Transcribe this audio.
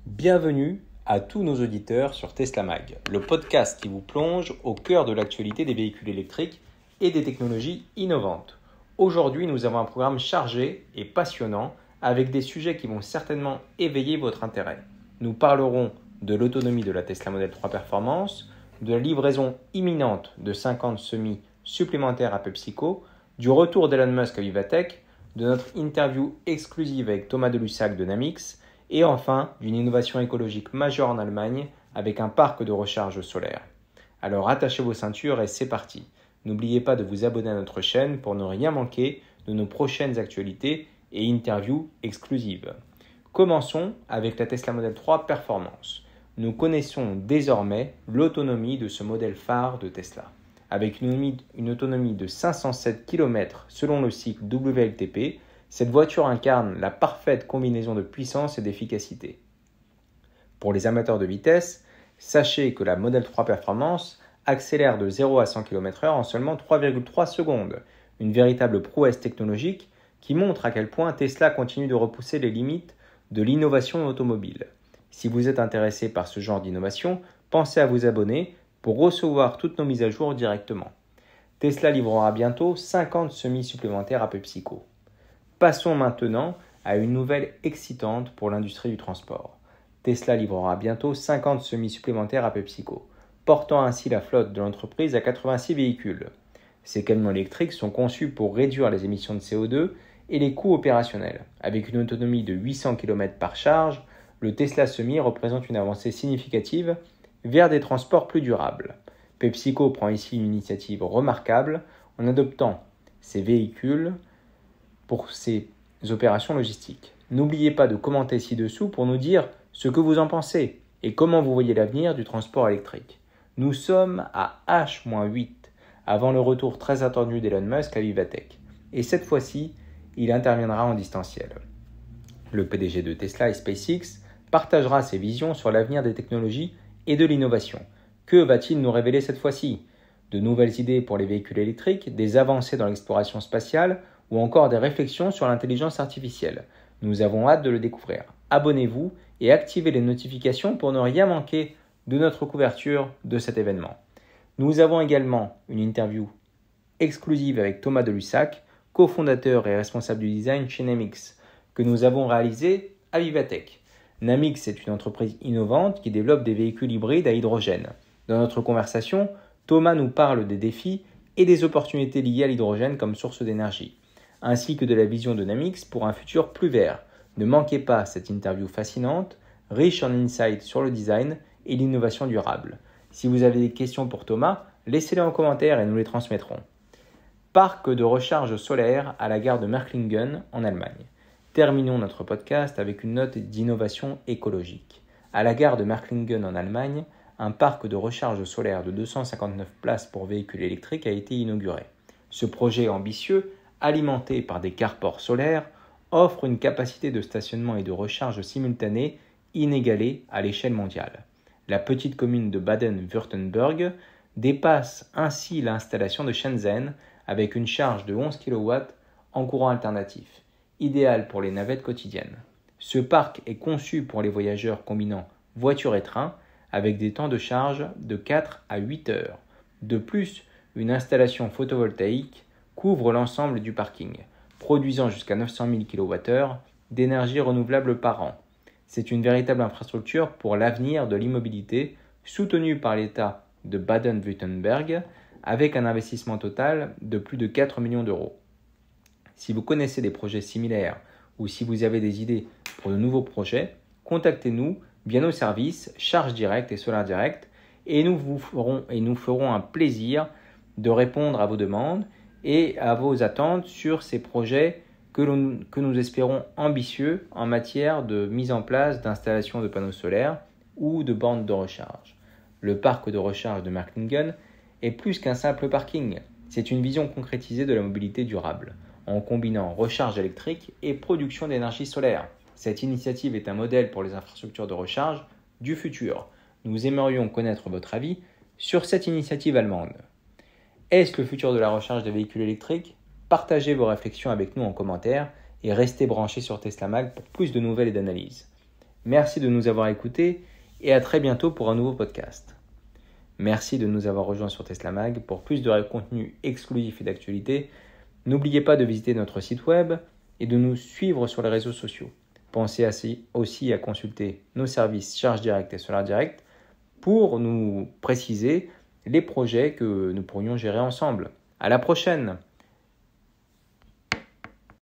Bienvenue à tous nos auditeurs sur Tesla Mag, le podcast qui vous plonge au cœur de l'actualité des véhicules électriques et des technologies innovantes. Aujourd'hui, nous avons un programme chargé et passionnant avec des sujets qui vont certainement éveiller votre intérêt. Nous parlerons de l'autonomie de la Tesla Model 3 Performance, de la livraison imminente de 50 semis supplémentaires à PepsiCo, du retour d'Elon Musk à Vivatech, de notre interview exclusive avec Thomas Delussac de Namix, et enfin d'une innovation écologique majeure en Allemagne avec un parc de recharge solaire. Alors attachez vos ceintures et c'est parti. N'oubliez pas de vous abonner à notre chaîne pour ne rien manquer de nos prochaines actualités et interviews exclusives. Commençons avec la Tesla Model 3 Performance. Nous connaissons désormais l'autonomie de ce modèle phare de Tesla. Avec une autonomie de 507 km selon le cycle WLTP, cette voiture incarne la parfaite combinaison de puissance et d'efficacité. Pour les amateurs de vitesse, sachez que la Model 3 Performance accélère de 0 à 100 km/h en seulement 3,3 secondes, une véritable prouesse technologique qui montre à quel point Tesla continue de repousser les limites de l'innovation automobile. Si vous êtes intéressé par ce genre d'innovation, pensez à vous abonner pour recevoir toutes nos mises à jour directement. Tesla livrera bientôt 50 semis supplémentaires à PepsiCo. Passons maintenant à une nouvelle excitante pour l'industrie du transport. Tesla livrera bientôt 50 semis supplémentaires à PepsiCo, portant ainsi la flotte de l'entreprise à 86 véhicules. Ces camions électriques sont conçus pour réduire les émissions de CO2 et les coûts opérationnels. Avec une autonomie de 800 km par charge, le Tesla Semi représente une avancée significative vers des transports plus durables. PepsiCo prend ici une initiative remarquable en adoptant ces véhicules pour ses opérations logistiques. N'oubliez pas de commenter ci-dessous pour nous dire ce que vous en pensez et comment vous voyez l'avenir du transport électrique. Nous sommes à H-8 avant le retour très attendu d'Elon Musk à Vivatech. Et cette fois-ci, il interviendra en distanciel. Le PDG de Tesla et SpaceX partagera ses visions sur l'avenir des technologies et de l'innovation. Que va-t-il nous révéler cette fois-ci ? De nouvelles idées pour les véhicules électriques, des avancées dans l'exploration spatiale ou encore des réflexions sur l'intelligence artificielle. Nous avons hâte de le découvrir. Abonnez-vous et activez les notifications pour ne rien manquer de notre couverture de cet événement. Nous avons également une interview exclusive avec Thomas Delussac, cofondateur et responsable du design chez Namix, que nous avons réalisé à Vivatech. Namix est une entreprise innovante qui développe des véhicules hybrides à hydrogène. Dans notre conversation, Thomas nous parle des défis et des opportunités liées à l'hydrogène comme source d'énergie, ainsi que de la vision de Namix pour un futur plus vert. Ne manquez pas cette interview fascinante, riche en insights sur le design et l'innovation durable. Si vous avez des questions pour Thomas, laissez-les en commentaire et nous les transmettrons. Parc de recharge solaire à la gare de Merklingen en Allemagne. Terminons notre podcast avec une note d'innovation écologique. À la gare de Merklingen en Allemagne, un parc de recharge solaire de 259 places pour véhicules électriques a été inauguré. Ce projet ambitieux, alimenté par des carports solaires, offre une capacité de stationnement et de recharge simultanée inégalée à l'échelle mondiale. La petite commune de Baden-Württemberg dépasse ainsi l'installation de Shenzhen avec une charge de 11 kW en courant alternatif, idéal pour les navettes quotidiennes. Ce parc est conçu pour les voyageurs combinant voiture et train avec des temps de charge de 4 à 8 heures. De plus, une installation photovoltaïque couvre l'ensemble du parking, produisant jusqu'à 900 000 kWh d'énergie renouvelable par an. C'est une véritable infrastructure pour l'avenir de l'immobilité soutenue par l'État de Baden-Württemberg avec un investissement total de plus de 4 millions d'euros. Si vous connaissez des projets similaires ou si vous avez des idées pour de nouveaux projets, contactez-nous via nos services Charge Directe et Solar Direct et nous ferons un plaisir de répondre à vos demandes et à vos attentes sur ces projets que nous espérons ambitieux en matière de mise en place d'installations de panneaux solaires ou de bornes de recharge. Le parc de recharge de Merklingen est plus qu'un simple parking. C'est une vision concrétisée de la mobilité durable, en combinant recharge électrique et production d'énergie solaire. Cette initiative est un modèle pour les infrastructures de recharge du futur. Nous aimerions connaître votre avis sur cette initiative allemande. Est-ce le futur de la recharge des véhicules électriques ? Partagez vos réflexions avec nous en commentaire et restez branchés sur Tesla Mag pour plus de nouvelles et d'analyses. Merci de nous avoir écoutés et à très bientôt pour un nouveau podcast. Merci de nous avoir rejoints sur Tesla Mag. Pour plus de contenu exclusif et d'actualité, n'oubliez pas de visiter notre site web et de nous suivre sur les réseaux sociaux. Pensez aussi à consulter nos services Charge Direct et Solar Direct pour nous préciser les projets que nous pourrions gérer ensemble. À la prochaine!